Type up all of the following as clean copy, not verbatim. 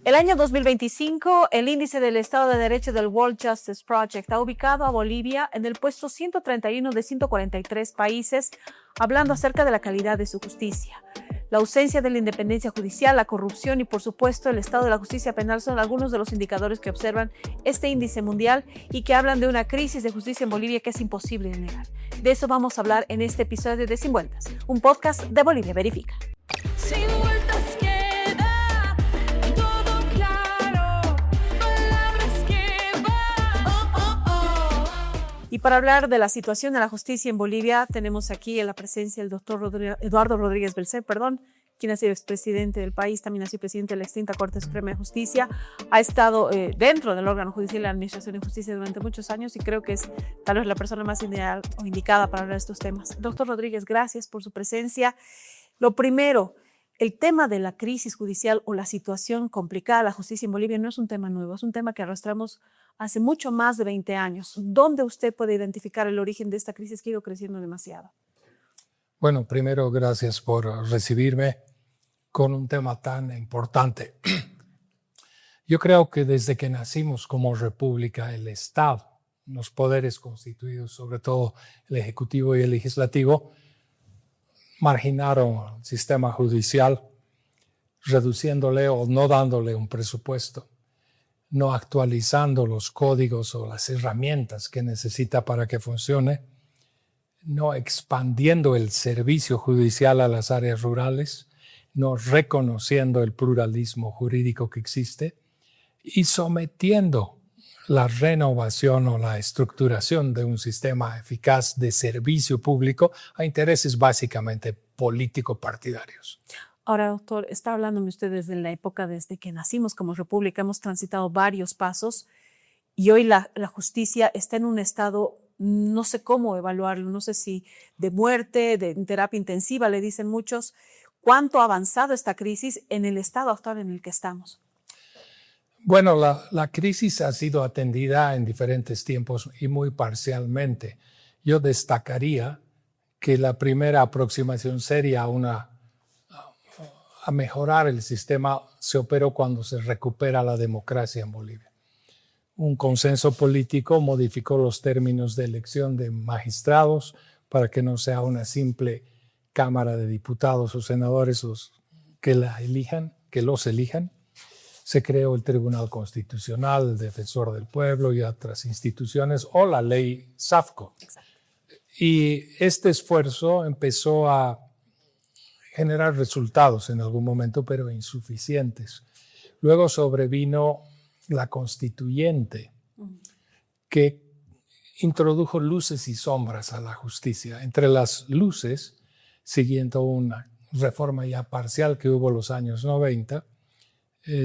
El año 2025, el índice del Estado de Derecho del World Justice Project ha ubicado a Bolivia en el puesto 131 de 143 países, hablando acerca de la calidad de su justicia. La ausencia de la independencia judicial, la corrupción y, por supuesto, el estado de la justicia penal son algunos de los indicadores que observan este índice mundial y que hablan de una crisis de justicia en Bolivia que es imposible de negar. De eso vamos a hablar en este episodio de Sin Vueltas, un podcast de Bolivia Verifica. Sin vueltas queda todo claro, palabras que van. Y para hablar de la situación de la justicia en Bolivia, tenemos aquí en la presencia del doctor Eduardo Rodríguez Belcé, quien ha sido expresidente del país, también ha sido presidente de la extinta Corte Suprema de Justicia, ha estado dentro del órgano judicial de la Administración de Justicia durante muchos años y creo que es tal vez la persona más ideal o indicada para hablar de estos temas. Doctor Rodríguez, gracias por su presencia. Lo primero, el tema de la crisis judicial o la situación complicada de la justicia en Bolivia no es un tema nuevo, es un tema que arrastramos hace mucho más de 20 años. ¿Dónde usted puede identificar el origen de esta crisis que ha ido creciendo demasiado? Bueno, primero, gracias por recibirme con un tema tan importante. Yo creo que desde que nacimos como república, el Estado, los poderes constituidos, sobre todo el Ejecutivo y el Legislativo, marginaron el sistema judicial, reduciéndole o no dándole un presupuesto, no actualizando los códigos o las herramientas que necesita para que funcione, no expandiendo el servicio judicial a las áreas rurales, no reconociendo el pluralismo jurídico que existe y sometiendo la renovación o la estructuración de un sistema eficaz de servicio público a intereses básicamente político-partidarios. Ahora, doctor, está hablándome usted desde la época desde que nacimos como república, hemos transitado varios pasos y hoy la justicia está en un estado, no sé cómo evaluarlo, no sé si de muerte, de terapia intensiva, le dicen muchos. ¿Cuánto ha avanzado esta crisis en el estado actual en el que estamos? Bueno, la crisis ha sido atendida en diferentes tiempos y muy parcialmente. Yo destacaría que la primera aproximación seria a mejorar el sistema se operó cuando se recupera la democracia en Bolivia. Un consenso político modificó los términos de elección de magistrados para que no sea una simple Cámara de Diputados o senadores que los elijan. Se creó el Tribunal Constitucional, el Defensor del Pueblo y otras instituciones, o la ley SAFCO. Exacto. Y este esfuerzo empezó a generar resultados en algún momento, pero insuficientes. Luego sobrevino la Constituyente, que introdujo luces y sombras a la justicia. Entre las luces, siguiendo una reforma ya parcial que hubo en los años 90,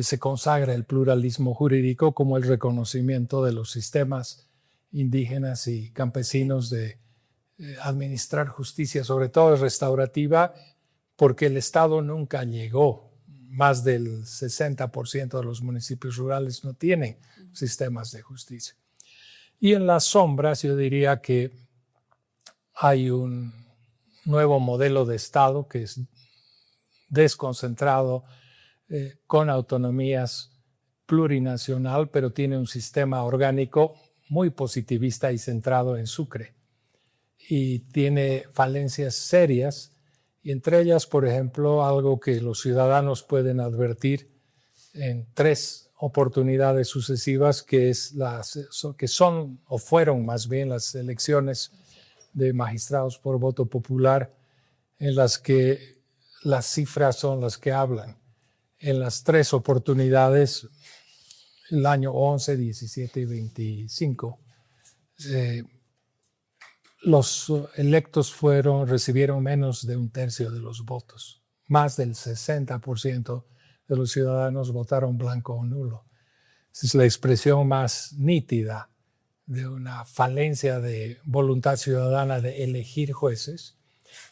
se consagra el pluralismo jurídico como el reconocimiento de los sistemas indígenas y campesinos de administrar justicia, sobre todo restaurativa, porque el Estado nunca llegó. Más del 60% de los municipios rurales no tienen sistemas de justicia. Y en las sombras yo diría que hay un nuevo modelo de Estado que es desconcentrado, con autonomías plurinacional, pero tiene un sistema orgánico muy positivista y centrado en Sucre. Y tiene falencias serias, y entre ellas, por ejemplo, algo que los ciudadanos pueden advertir en 3 oportunidades sucesivas, que son o fueron más bien las elecciones de magistrados por voto popular, en las que las cifras son las que hablan. En las 3 oportunidades, el año 11, 17 y 25, los electos recibieron menos de 1/3 de los votos. Más del 60% de los ciudadanos votaron blanco o nulo. Es la expresión más nítida de una falencia de voluntad ciudadana de elegir jueces.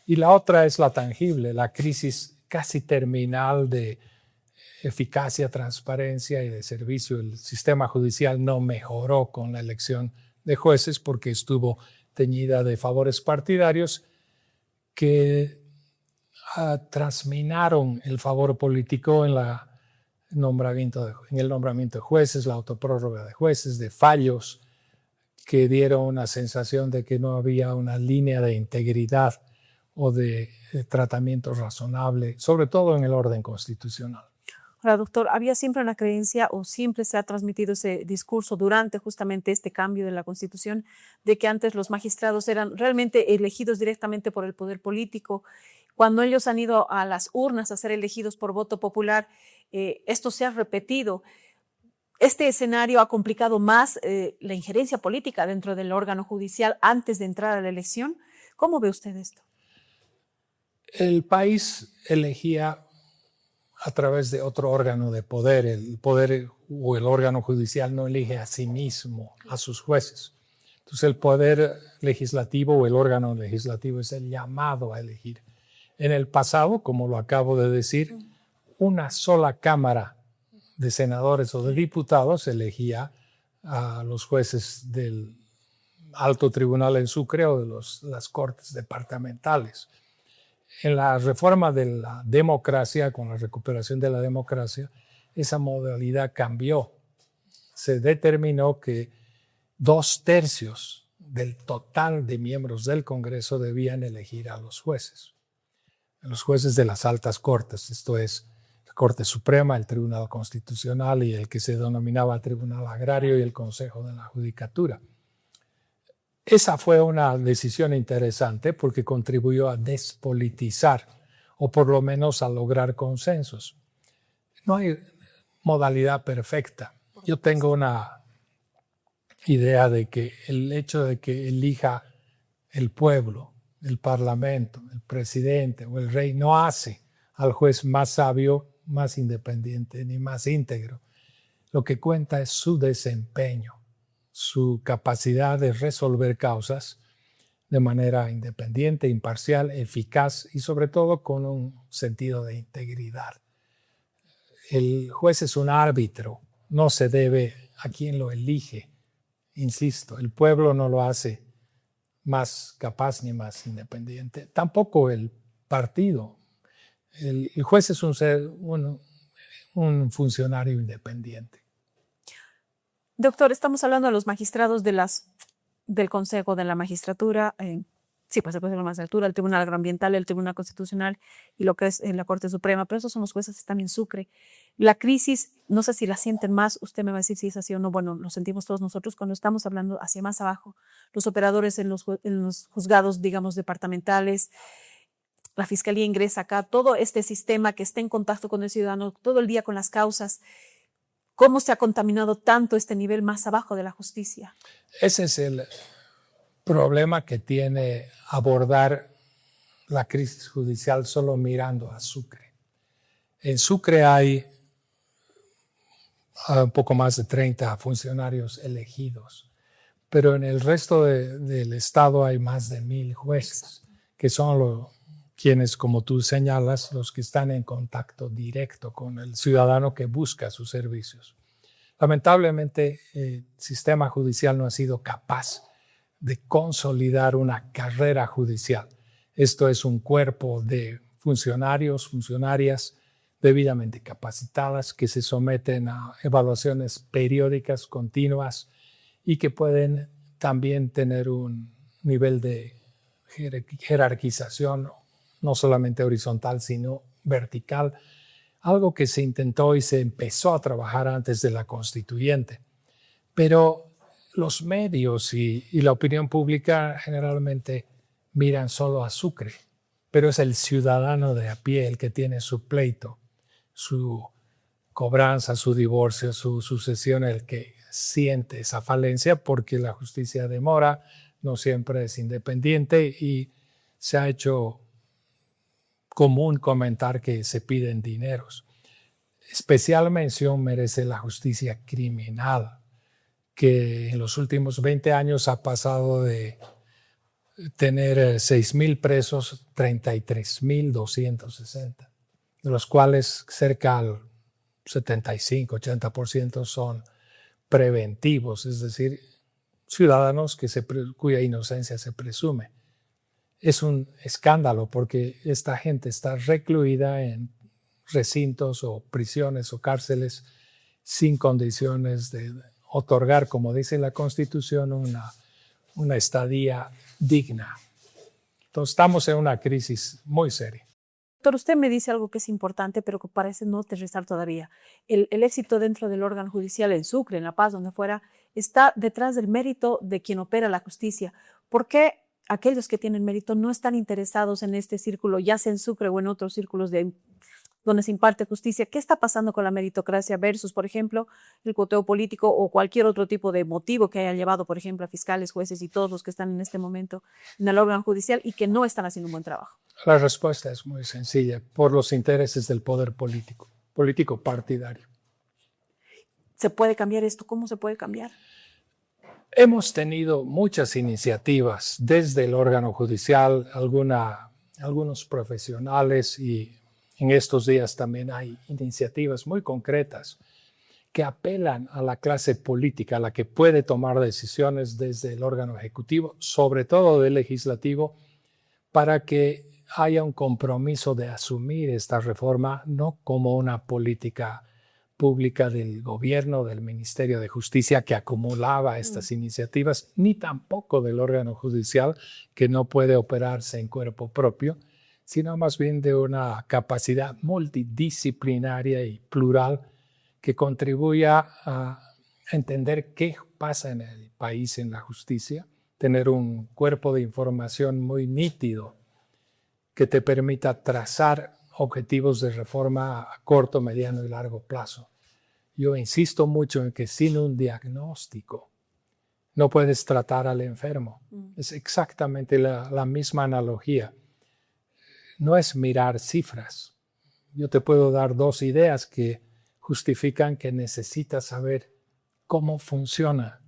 Y la otra es la tangible, la crisis casi terminal de eficacia, transparencia y de servicio. El sistema judicial no mejoró con la elección de jueces porque estuvo teñida de favores partidarios que trasminaron el favor político en la en el nombramiento de jueces, la autoprórroga de jueces, de fallos que dieron una sensación de que no había una línea de integridad o de tratamiento razonable, sobre todo en el orden constitucional. Ahora, doctor, ¿había siempre una creencia o siempre se ha transmitido ese discurso durante justamente este cambio de la Constitución de que antes los magistrados eran realmente elegidos directamente por el poder político? Cuando ellos han ido a las urnas a ser elegidos por voto popular, esto se ha repetido. Este escenario ha complicado más la injerencia política dentro del órgano judicial antes de entrar a la elección. ¿Cómo ve usted esto? El país elegía a través de otro órgano de poder. El poder o el órgano judicial no elige a sí mismo, a sus jueces. Entonces el poder legislativo o el órgano legislativo es el llamado a elegir. En el pasado, como lo acabo de decir, una sola cámara de senadores o de diputados elegía a los jueces del Alto Tribunal en Sucre o de las cortes departamentales. En la reforma de la democracia, con la recuperación de la democracia, esa modalidad cambió. Se determinó que 2/3 del total de miembros del Congreso debían elegir a los jueces de las altas cortes, esto es, la Corte Suprema, el Tribunal Constitucional y el que se denominaba Tribunal Agrario y el Consejo de la Judicatura. Esa fue una decisión interesante porque contribuyó a despolitizar o por lo menos a lograr consensos. No hay modalidad perfecta. Yo tengo una idea de que el hecho de que elija el pueblo, el parlamento, el presidente o el rey no hace al juez más sabio, más independiente ni más íntegro. Lo que cuenta es su desempeño, su capacidad de resolver causas de manera independiente, imparcial, eficaz y sobre todo con un sentido de integridad. El juez es un árbitro, no se debe a quien lo elige. Insisto, el pueblo no lo hace más capaz ni más independiente. Tampoco el partido. El juez es un funcionario independiente. Doctor, estamos hablando de los magistrados del Consejo de la Magistratura, sí, pues el Consejo de la Magistratura, el Tribunal Agroambiental, el Tribunal Constitucional y lo que es la Corte Suprema, pero esos son los jueces que están en Sucre. La crisis, no sé si la sienten más, usted me va a decir si es así o no, bueno, lo sentimos todos nosotros cuando estamos hablando hacia más abajo, los operadores en los juzgados, digamos, departamentales, la Fiscalía ingresa acá, todo este sistema que está en contacto con el ciudadano todo el día con las causas. ¿Cómo se ha contaminado tanto este nivel más abajo de la justicia? Ese es el problema que tiene abordar la crisis judicial solo mirando a Sucre. En Sucre hay un poco más de 30 funcionarios elegidos, pero en el resto del estado hay más de 1,000 jueces, que son quienes, como tú señalas, los que están en contacto directo con el ciudadano que busca sus servicios. Lamentablemente, el sistema judicial no ha sido capaz de consolidar una carrera judicial. Esto es un cuerpo de funcionarias debidamente capacitadas que se someten a evaluaciones periódicas, continuas y que pueden también tener un nivel de jerarquización no solamente horizontal, sino vertical, algo que se intentó y se empezó a trabajar antes de la constituyente. Pero los medios y la opinión pública generalmente miran solo a Sucre, pero es el ciudadano de a pie el que tiene su pleito, su cobranza, su divorcio, su sucesión, el que siente esa falencia porque la justicia demora, no siempre es independiente y se ha hecho común comentar que se piden dineros. Especial mención merece la justicia criminal, que en los últimos 20 años ha pasado de tener 6,000 presos, 33,260, de los cuales cerca al 75-80% son preventivos, es decir, ciudadanos cuya inocencia se presume. Es un escándalo porque esta gente está recluida en recintos o prisiones o cárceles sin condiciones de otorgar, como dice la Constitución, una estadía digna. Entonces estamos en una crisis muy seria. Doctor, usted me dice algo que es importante, pero que parece no aterrizar todavía. El éxito dentro del órgano judicial en Sucre, en La Paz, donde fuera, está detrás del mérito de quien opera la justicia. ¿Por qué aquellos que tienen mérito no están interesados en este círculo, ya sea en Sucre o en otros círculos donde se imparte justicia? ¿Qué está pasando con la meritocracia versus, por ejemplo, el cuoteo político o cualquier otro tipo de motivo que haya llevado, por ejemplo, a fiscales, jueces y todos los que están en este momento en el órgano judicial y que no están haciendo un buen trabajo? La respuesta es muy sencilla, por los intereses del poder político partidario. ¿Se puede cambiar esto? ¿Cómo se puede cambiar? Hemos tenido muchas iniciativas desde el órgano judicial, algunos profesionales, y en estos días también hay iniciativas muy concretas que apelan a la clase política, a la que puede tomar decisiones desde el órgano ejecutivo, sobre todo del legislativo, para que haya un compromiso de asumir esta reforma no como una política pública del gobierno, del Ministerio de Justicia, que acumulaba estas iniciativas, ni tampoco del órgano judicial, que no puede operarse en cuerpo propio, sino más bien de una capacidad multidisciplinaria y plural que contribuya a entender qué pasa en el país en la justicia, tener un cuerpo de información muy nítido que te permita trazar objetivos de reforma a corto, mediano y largo plazo. Yo insisto mucho en que sin un diagnóstico no puedes tratar al enfermo. Es exactamente la misma analogía. No es mirar cifras. Yo te puedo dar dos ideas que justifican que necesitas saber cómo funcionan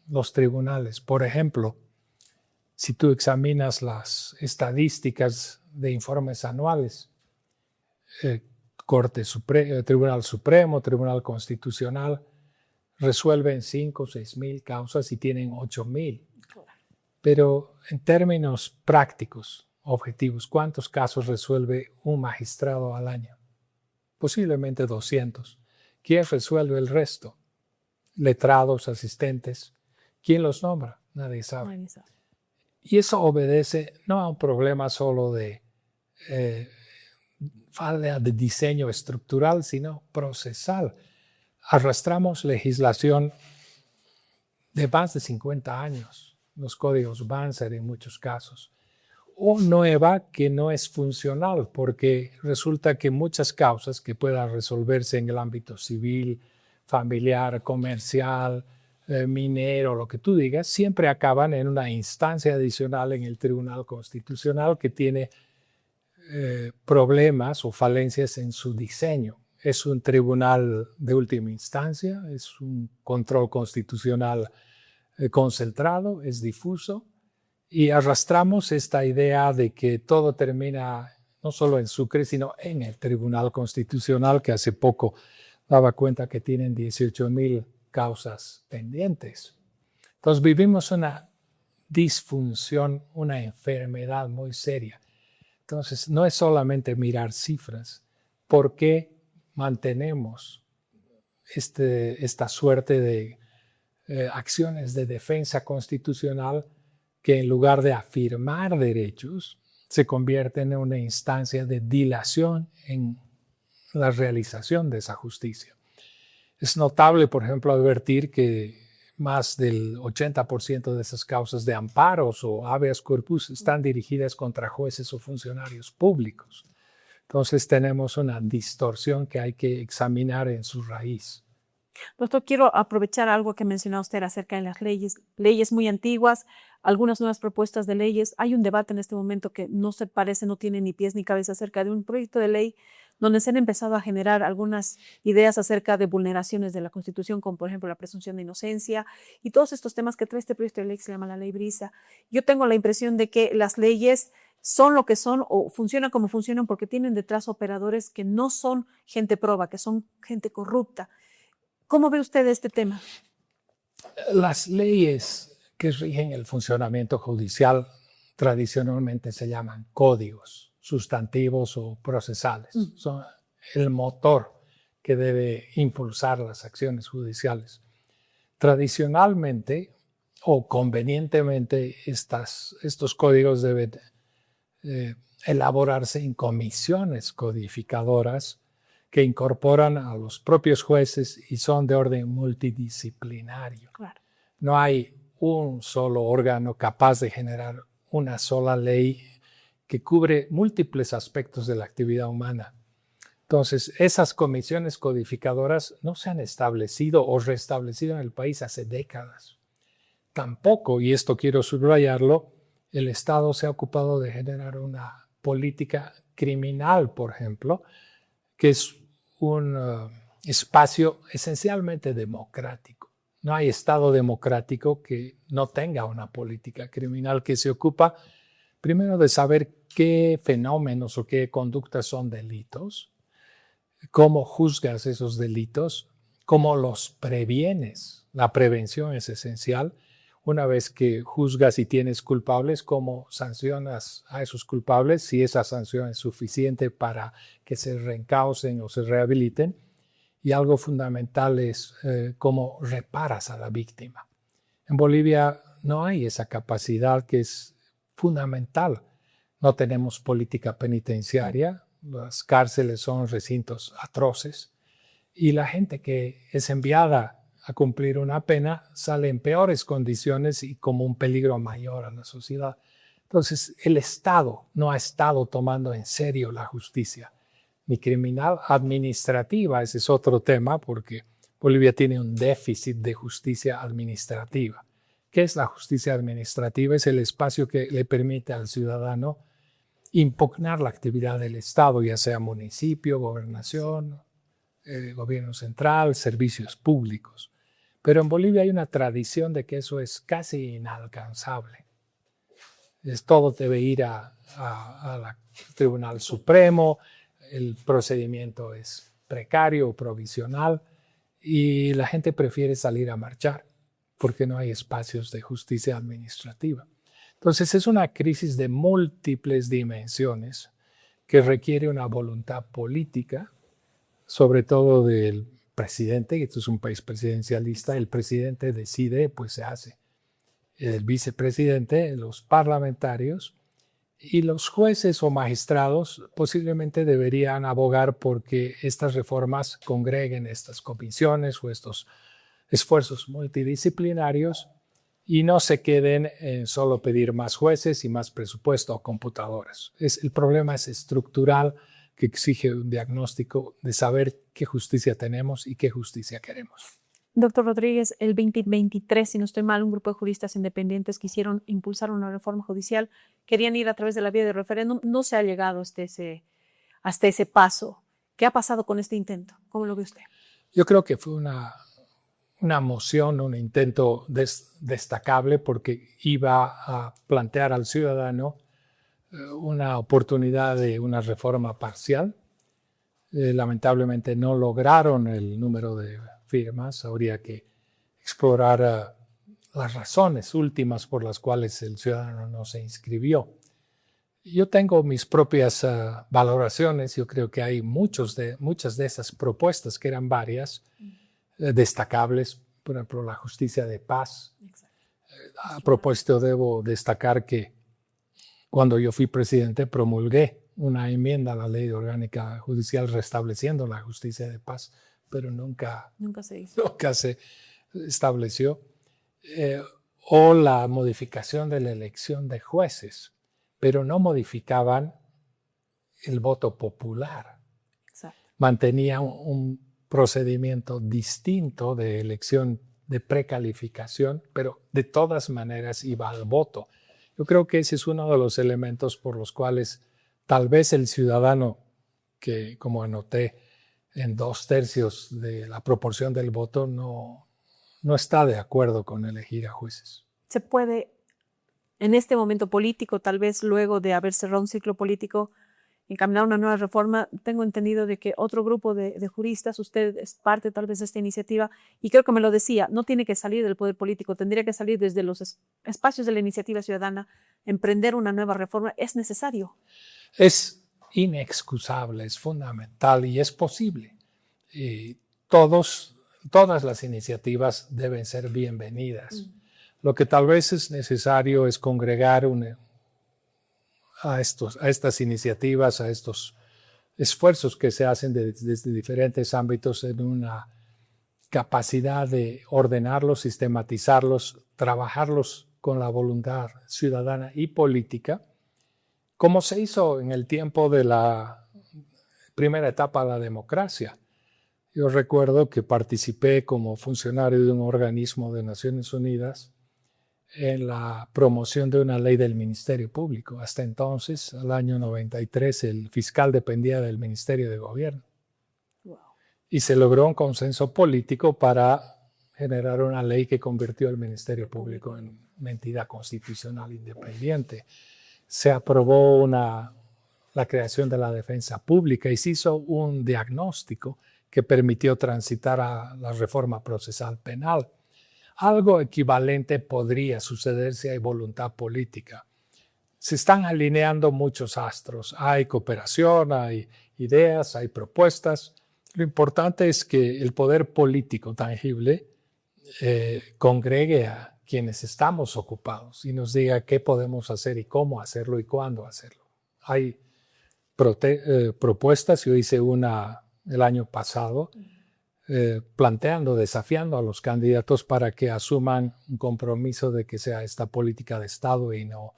los tribunales. Por ejemplo, si tú examinas las estadísticas de informes anuales, Tribunal Supremo, Tribunal Constitucional, resuelven 5 o 6 mil causas y tienen 8,000. Pero en términos prácticos, objetivos, ¿cuántos casos resuelve un magistrado al año? Posiblemente 200. ¿Quién resuelve el resto? Letrados, asistentes. ¿Quién los nombra? Nadie sabe. Nadie sabe. Y eso obedece no a un problema solo de falta de diseño estructural, sino procesal. Arrastramos legislación de más de 50 años, los códigos Banzer en muchos casos, o nueva que no es funcional, porque resulta que muchas causas que puedan resolverse en el ámbito civil, familiar, comercial, minero, lo que tú digas, siempre acaban en una instancia adicional en el Tribunal Constitucional que tiene problemas o falencias en su diseño. Es un tribunal de última instancia, es un control constitucional concentrado, es difuso, y arrastramos esta idea de que todo termina no solo en Sucre, sino en el Tribunal Constitucional, que hace poco daba cuenta que tienen 18,000 causas pendientes. Entonces vivimos una disfunción, una enfermedad muy seria. Entonces no es solamente mirar cifras. ¿Por qué mantenemos esta suerte de acciones de defensa constitucional que en lugar de afirmar derechos se convierten en una instancia de dilación en la realización de esa justicia? Es notable, por ejemplo, advertir que más del 80% de esas causas de amparos o habeas corpus están dirigidas contra jueces o funcionarios públicos. Entonces tenemos una distorsión que hay que examinar en su raíz. Doctor, quiero aprovechar algo que mencionó usted acerca de las leyes muy antiguas, algunas nuevas propuestas de leyes. Hay un debate en este momento que no se parece, no tiene ni pies ni cabeza acerca de un proyecto de ley donde se han empezado a generar algunas ideas acerca de vulneraciones de la Constitución, como por ejemplo la presunción de inocencia y todos estos temas que trae este proyecto de ley que se llama la Ley Brisa. Yo tengo la impresión de que las leyes son lo que son o funcionan como funcionan porque tienen detrás operadores que no son gente proba, que son gente corrupta. ¿Cómo ve usted este tema? Las leyes que rigen el funcionamiento judicial tradicionalmente se llaman códigos sustantivos o procesales. Son el motor que debe impulsar las acciones judiciales. Tradicionalmente o convenientemente estos códigos deben elaborarse en comisiones codificadoras que incorporan a los propios jueces y son de orden multidisciplinario. Claro. No hay un solo órgano capaz de generar una sola ley que cubre múltiples aspectos de la actividad humana. Entonces, esas comisiones codificadoras no se han establecido o restablecido en el país hace décadas. Tampoco, y esto quiero subrayarlo, el Estado se ha ocupado de generar una política criminal, por ejemplo, que es un espacio esencialmente democrático. No hay Estado democrático que no tenga una política criminal que se ocupa primero de saber qué fenómenos o qué conductas son delitos, cómo juzgas esos delitos, cómo los previenes. La prevención es esencial. Una vez que juzgas y tienes culpables, cómo sancionas a esos culpables, si esa sanción es suficiente para que se reencaucen o se rehabiliten. Y algo fundamental es cómo reparas a la víctima. En Bolivia no hay esa capacidad que es fundamental. No tenemos política penitenciaria, las cárceles son recintos atroces y la gente que es enviada a cumplir una pena sale en peores condiciones y como un peligro mayor a la sociedad. Entonces, el Estado no ha estado tomando en serio la justicia, ni criminal, administrativa. Ese es otro tema porque Bolivia tiene un déficit de justicia administrativa. ¿Qué es la justicia administrativa? Es el espacio que le permite al ciudadano impugnar la actividad del Estado, ya sea municipio, gobernación, gobierno central, servicios públicos. Pero en Bolivia hay una tradición de que eso es casi inalcanzable. Todo debe ir al Tribunal Supremo, el procedimiento es precario o provisional y la gente prefiere salir a marchar porque no hay espacios de justicia administrativa. Entonces es una crisis de múltiples dimensiones que requiere una voluntad política, sobre todo del presidente, que esto es un país presidencialista, el presidente decide, pues se hace. El vicepresidente, los parlamentarios y los jueces o magistrados posiblemente deberían abogar porque estas reformas congreguen estas comisiones o estos esfuerzos multidisciplinarios y no se queden en solo pedir más jueces y más presupuesto o computadoras. El problema es estructural que exige un diagnóstico de saber qué justicia tenemos y qué justicia queremos. Doctor Rodríguez, el 2023, si no estoy mal, un grupo de juristas independientes quisieron impulsar una reforma judicial, querían ir a través de la vía de referéndum, no se ha llegado hasta ese paso. ¿Qué ha pasado con este intento? ¿Cómo lo ve usted? Yo creo que fue una moción, un intento destacable porque iba a plantear al ciudadano una oportunidad de una reforma parcial. Lamentablemente no lograron el número de firmas. Habría que explorar las razones últimas por las cuales el ciudadano no se inscribió. Yo tengo mis propias valoraciones. Yo creo que hay muchas de esas propuestas, que eran varias, destacables. Por ejemplo, la justicia de paz. A propósito, debo destacar que cuando yo fui presidente promulgué una enmienda a la Ley Orgánica Judicial restableciendo la justicia de paz, pero nunca se hizo. Nunca se estableció. O la modificación de la elección de jueces, pero no modificaban el voto popular. Exacto. Mantenía un procedimiento distinto de elección de precalificación, pero de todas maneras iba al voto. Yo creo que ese es uno de los elementos por los cuales tal vez el ciudadano, que como anoté en 2/3 de la proporción del voto, no está de acuerdo con elegir a jueces. ¿Se puede, en este momento político, tal vez luego de haber cerrado un ciclo político, encaminar una nueva reforma? Tengo entendido de que otro grupo de juristas, usted es parte tal vez de esta iniciativa, y creo que me lo decía, no tiene que salir del poder político, tendría que salir desde los espacios de la iniciativa ciudadana, emprender una nueva reforma. ¿Es necesario? Es inexcusable, es fundamental y es posible. Y todas las iniciativas deben ser bienvenidas. Lo que tal vez es necesario es congregar a estas iniciativas, a estos esfuerzos que se hacen desde diferentes ámbitos en una capacidad de ordenarlos, sistematizarlos, trabajarlos con la voluntad ciudadana y política, como se hizo en el tiempo de la primera etapa de la democracia. Yo recuerdo que participé como funcionario de un organismo de Naciones Unidas en la promoción de una ley del Ministerio Público. Hasta entonces, al año 93, el fiscal dependía del Ministerio de Gobierno. Wow. Y se logró un consenso político para generar una ley que convirtió el Ministerio Público en una entidad constitucional independiente. Se aprobó la creación de la defensa pública y se hizo un diagnóstico que permitió transitar a la reforma procesal penal. Algo equivalente podría suceder si hay voluntad política. Se están alineando muchos astros. Hay cooperación, hay ideas, hay propuestas. Lo importante es que el poder político tangible congregue a quienes estamos ocupados y nos diga qué podemos hacer y cómo hacerlo y cuándo hacerlo. Hay propuestas. Yo hice una el año pasado planteando, desafiando a los candidatos para que asuman un compromiso de que sea esta política de Estado y no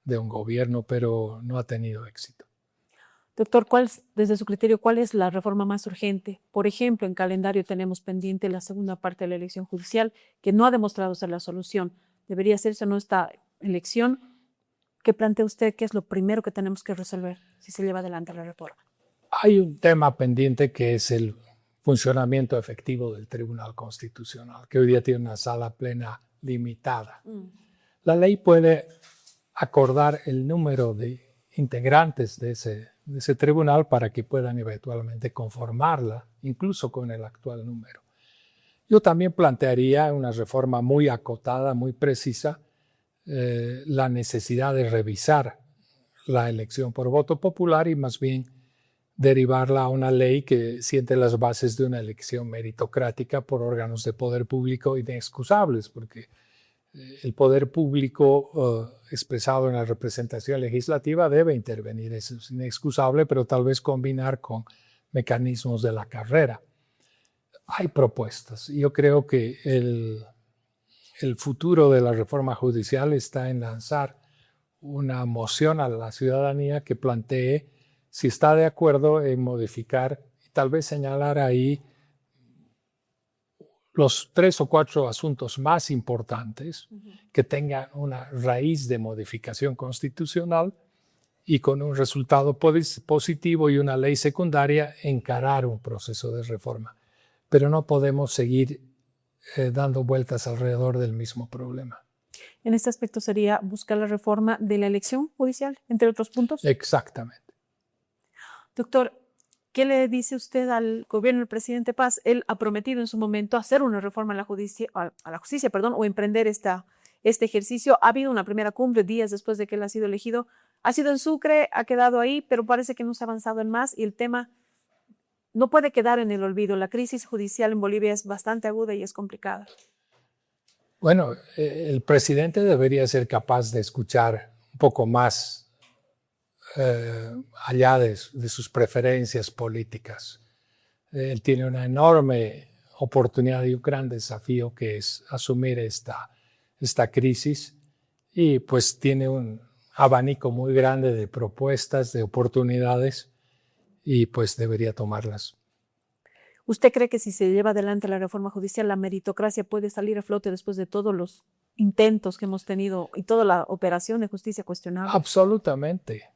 de un gobierno, pero no ha tenido éxito. Doctor, desde su criterio, ¿cuál es la reforma más urgente? Por ejemplo, en calendario tenemos pendiente la segunda parte de la elección judicial, que no ha demostrado ser la solución. ¿Debería hacerse o no esta elección? ¿Qué plantea usted que es lo primero que tenemos que resolver si se lleva adelante la reforma? Hay un tema pendiente que es el funcionamiento efectivo del Tribunal Constitucional, que hoy día tiene una sala plena limitada. La ley puede acordar el número de integrantes de ese tribunal para que puedan eventualmente conformarla, incluso con el actual número. Yo también plantearía una reforma muy acotada, muy precisa, la necesidad de revisar la elección por voto popular y más bien derivarla a una ley que siente las bases de una elección meritocrática por órganos de poder público inexcusables, porque el poder público expresado en la representación legislativa debe intervenir, eso es inexcusable, pero tal vez combinar con mecanismos de la carrera. Hay propuestas. Yo creo que el futuro de la reforma judicial está en lanzar una moción a la ciudadanía que plantee si está de acuerdo en modificar y tal vez señalar ahí los 3 o 4 asuntos más importantes que tengan una raíz de modificación constitucional y con un resultado positivo y una ley secundaria encarar un proceso de reforma. Pero no podemos seguir dando vueltas alrededor del mismo problema. En este aspecto sería buscar la reforma de la elección judicial, entre otros puntos. Exactamente. Doctor, ¿qué le dice usted al gobierno del presidente Paz? Él ha prometido en su momento hacer una reforma a la justicia, o emprender este ejercicio. Ha habido una primera cumbre días después de que él ha sido elegido. Ha sido en Sucre, ha quedado ahí, pero parece que no se ha avanzado en más y el tema no puede quedar en el olvido. La crisis judicial en Bolivia es bastante aguda y es complicada. Bueno, el presidente debería ser capaz de escuchar un poco más allá de sus preferencias políticas. Él tiene una enorme oportunidad y un gran desafío que es asumir esta crisis y pues tiene un abanico muy grande de propuestas, de oportunidades y pues debería tomarlas. ¿Usted cree que si se lleva adelante la reforma judicial, la meritocracia puede salir a flote después de todos los intentos que hemos tenido y toda la operación de justicia cuestionable? Absolutamente.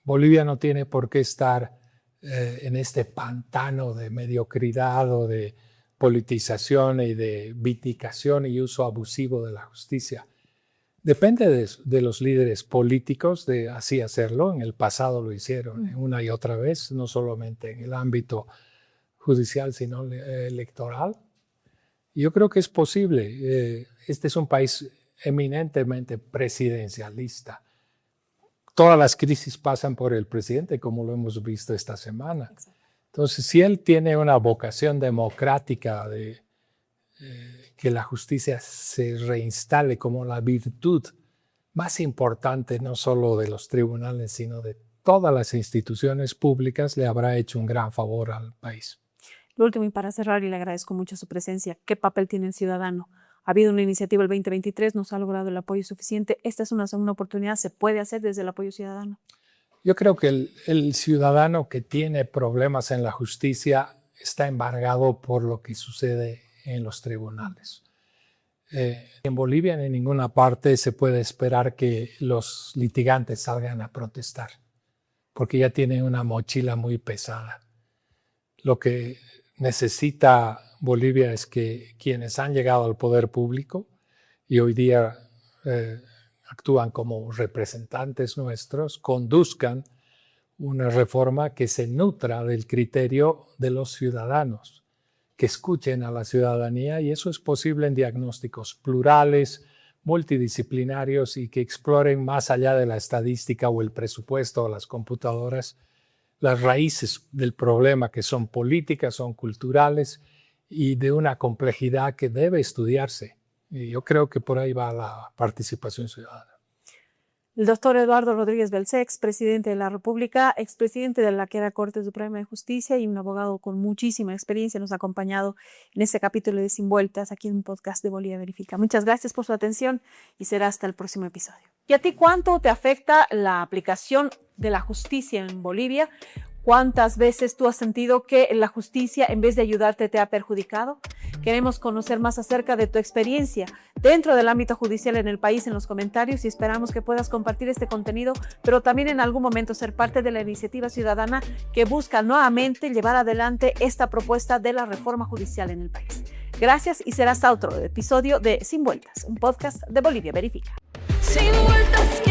Bolivia no tiene por qué estar en este pantano de mediocridad o de politización y de viticación y uso abusivo de la justicia. Depende de los líderes políticos de así hacerlo. En el pasado lo hicieron una y otra vez, no solamente en el ámbito judicial, sino electoral. Y yo creo que es posible. Este es un país eminentemente presidencialista. todas las crisis pasan por el presidente, como lo hemos visto esta semana. Entonces, si él tiene una vocación democrática de que la justicia se reinstale como la virtud más importante, no solo de los tribunales, sino de todas las instituciones públicas, le habrá hecho un gran favor al país. Lo último, y para cerrar, y le agradezco mucho su presencia, ¿qué papel tiene el ciudadano? Ha habido una iniciativa el 2023, no se ha logrado el apoyo suficiente. Esta es una segunda oportunidad, ¿se puede hacer desde el apoyo ciudadano? Yo creo que el ciudadano que tiene problemas en la justicia está embargado por lo que sucede en los tribunales. En Bolivia, en ninguna parte se puede esperar que los litigantes salgan a protestar, porque ya tienen una mochila muy pesada. Lo que necesita Bolivia es que quienes han llegado al poder público y hoy día actúan como representantes nuestros, conduzcan una reforma que se nutra del criterio de los ciudadanos, que escuchen a la ciudadanía, y eso es posible en diagnósticos plurales, multidisciplinarios y que exploren más allá de la estadística o el presupuesto o las computadoras las raíces del problema, que son políticas, son culturales y de una complejidad que debe estudiarse. Y yo creo que por ahí va la participación ciudadana. El doctor Eduardo Rodríguez Belcé, expresidente de la República, expresidente de la que era Corte Suprema de Justicia y un abogado con muchísima experiencia, nos ha acompañado en este capítulo de Sin Vueltas, aquí en un podcast de Bolivia Verifica. Muchas gracias por su atención y será hasta el próximo episodio. ¿Y a ti cuánto te afecta la aplicación de la justicia en Bolivia? ¿Cuántas veces tú has sentido que la justicia, en vez de ayudarte, te ha perjudicado? Queremos conocer más acerca de tu experiencia dentro del ámbito judicial en el país en los comentarios y esperamos que puedas compartir este contenido, pero también en algún momento ser parte de la iniciativa ciudadana que busca nuevamente llevar adelante esta propuesta de la reforma judicial en el país. Gracias y será hasta otro episodio de Sin Vueltas, un podcast de Bolivia Verifica. Sin vueltas